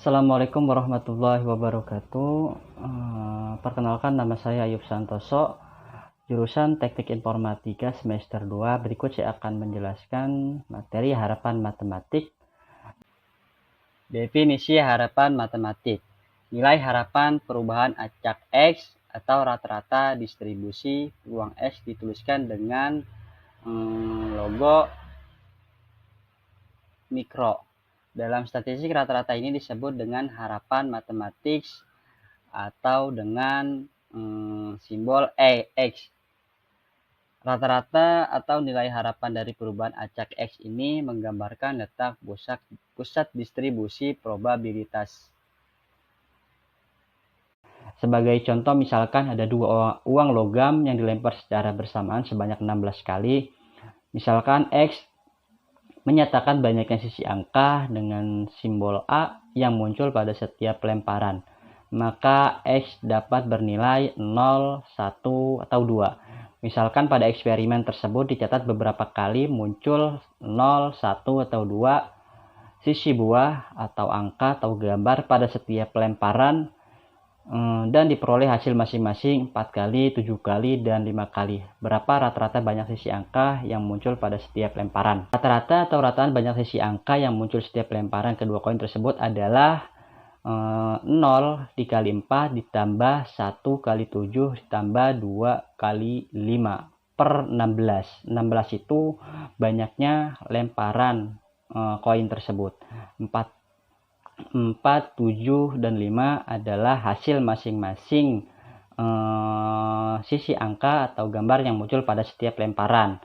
Assalamualaikum warahmatullahi wabarakatuh. Perkenalkan, nama saya Ayub Santoso, jurusan Teknik Informatika semester 2. Berikut saya akan menjelaskan materi harapan matematik. Definisi harapan matematik. Nilai harapan perubahan acak X atau rata-rata distribusi peluang X dituliskan dengan logo mikro. Dalam statistik, rata-rata ini disebut dengan harapan matematik atau dengan simbol X. Rata-rata atau nilai harapan dari perubahan acak X ini menggambarkan letak pusat distribusi probabilitas. Sebagai contoh, misalkan ada dua uang logam yang dilempar secara bersamaan sebanyak 16 kali. Misalkan X menyatakan banyaknya sisi angka dengan simbol A yang muncul pada setiap pelemparan. Maka X dapat bernilai 0, 1, atau 2. Misalkan pada eksperimen tersebut dicatat beberapa kali muncul 0, 1, atau 2 sisi buah atau angka atau gambar pada setiap pelemparan, dan diperoleh hasil masing-masing 4 kali, 7 kali, dan 5 kali. Berapa rata-rata banyak sisi angka yang muncul pada setiap lemparan? Rata-rata atau rataan banyak sisi angka yang muncul setiap lemparan kedua koin tersebut adalah 0 dikali 4 ditambah 1 kali 7 ditambah 2 kali 5 per 16. 16 itu banyaknya lemparan koin tersebut. 4, 7, dan 5 adalah hasil masing-masing sisi angka atau gambar yang muncul pada setiap lemparan.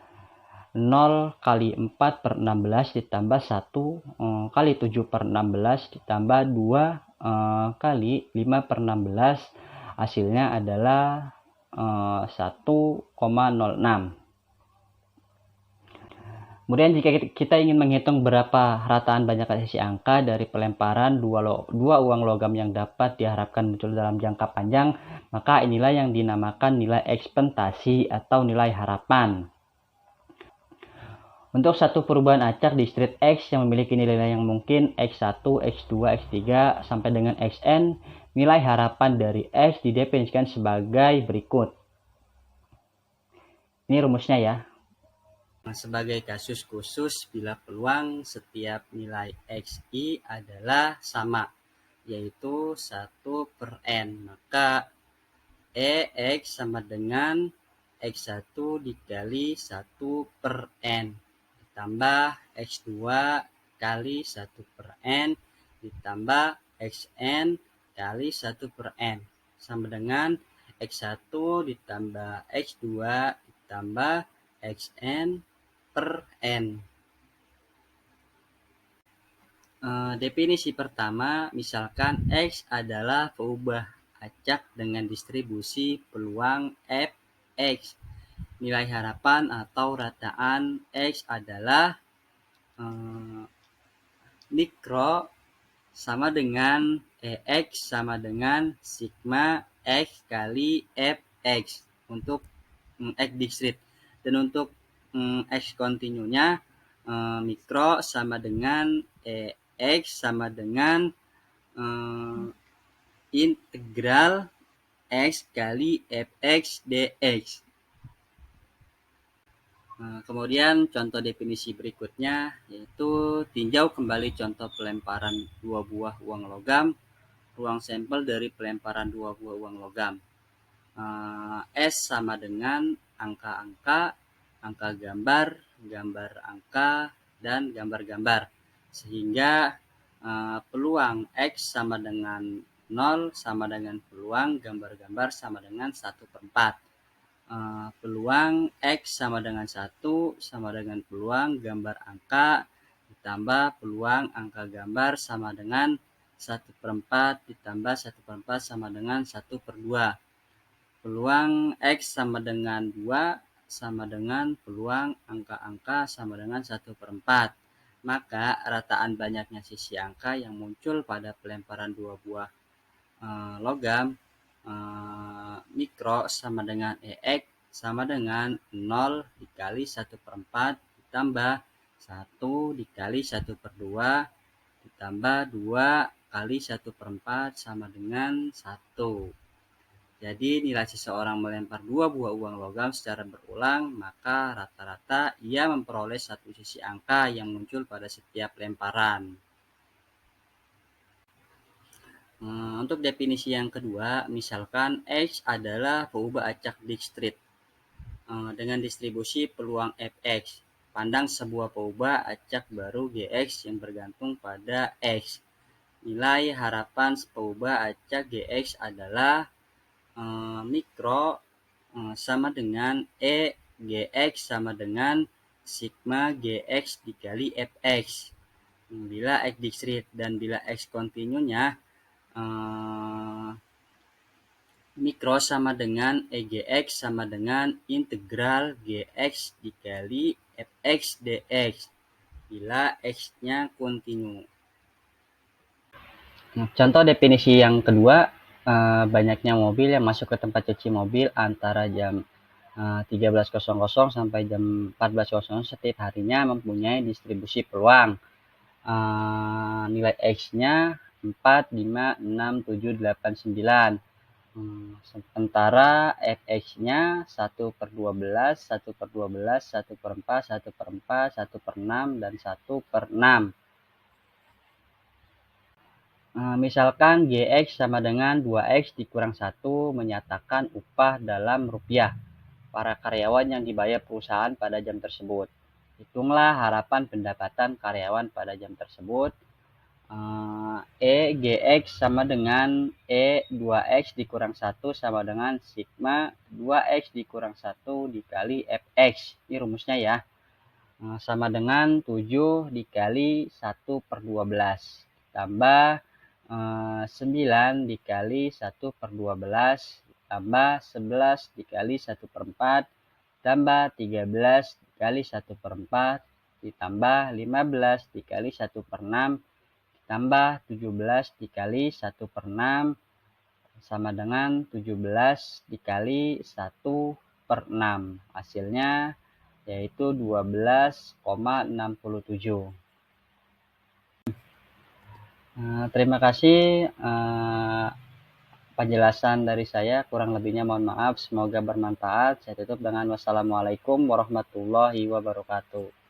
0 kali 4 per 16 ditambah 1 kali 7 per 16 ditambah 2 kali 5 per 16, hasilnya adalah 1,06. Kemudian jika kita ingin menghitung berapa rataan banyak sisi angka dari pelemparan dua uang logam yang dapat diharapkan muncul dalam jangka panjang, maka inilah yang dinamakan nilai ekspektasi atau nilai harapan. Untuk satu perubahan acak di street X yang memiliki nilai yang mungkin X1, X2, X3 sampai dengan Xn, nilai harapan dari X didefinisikan sebagai berikut. Ini rumusnya ya. Sebagai kasus khusus bila peluang setiap nilai XI adalah sama, yaitu 1 per N, maka EX sama dengan X1 dikali 1 per N ditambah X2 kali 1 per N ditambah Xn kali 1 per N sama dengan X1 ditambah X2 ditambah Xn per N. Definisi pertama, misalkan X adalah peubah acak dengan distribusi peluang Fx. Nilai harapan atau rataan X adalah mikro sama dengan EX sama dengan sigma X kali Fx untuk X discrete. Dan untuk X kontinunya mikro sama dengan EX sama dengan integral X kali Fx dx. Kemudian contoh definisi berikutnya yaitu tinjau kembali contoh pelemparan dua buah uang logam, ruang sampel dari pelemparan dua buah uang logam. S sama dengan angka-angka, angka gambar, gambar angka, dan gambar-gambar. Sehingga peluang X sama dengan 0 sama dengan peluang gambar-gambar sama dengan 1/4. Peluang X sama dengan 1 sama dengan peluang gambar angka ditambah peluang angka gambar sama dengan 1/4 ditambah 1/4 sama dengan 1/2. Peluang X sama dengan 2 sama dengan peluang angka-angka sama dengan 1/4. Maka rataan banyaknya sisi angka yang muncul pada pelemparan dua buah logam mikro sama dengan EX sama dengan 0 dikali 1/4 ditambah 1 dikali 1/2 ditambah 2 kali 1/4 sama dengan 1. Jadi nilai seseorang melempar 2 buah uang logam secara berulang, maka rata-rata ia memperoleh satu sisi angka yang muncul pada setiap lemparan. Untuk definisi yang kedua, misalkan X adalah peubah acak Dijkstrait dengan distribusi peluang Fx. Pandang sebuah peubah acak baru Gx yang bergantung pada X. Nilai harapan peubah acak Gx adalah mikro sama dengan E Gx sama dengan sigma Gx dikali Fx. Bila X Dijkstrait dan bila X kontinunya, mikro sama dengan EGX sama dengan integral GX dikali Fx dx bila X-nya kontinu. Contoh definisi yang kedua, banyaknya mobil yang masuk ke tempat cuci mobil antara jam 13.00 sampai jam 14.00 setiap harinya mempunyai distribusi peluang. Nilai X-nya 4, 5, 6, 7, 8, 9. Sementara Fx-nya 1/12, 1/12, 1/4, 1/4, 1/6, dan 1/6. Misalkan Gx sama dengan 2X dikurang 1 menyatakan upah dalam rupiah para karyawan yang dibayar perusahaan pada jam tersebut. Hitunglah harapan pendapatan karyawan pada jam tersebut. Gx sama dengan E 2X dikurang 1 sama dengan sigma 2X dikurang 1 dikali Fx. Ini rumusnya ya. Sama dengan 7 dikali 1/12 tambah 9 dikali 1/12 tambah 11 dikali 1/4 tambah 13 dikali 1/4 ditambah 15 dikali 1/6 tambah 17 dikali 1/6 sama dengan 17 dikali 1/6. Hasilnya yaitu 12,67. Terima kasih penjelasan dari saya, kurang lebihnya mohon maaf, semoga bermanfaat. Saya tutup dengan wassalamualaikum warahmatullahi wabarakatuh.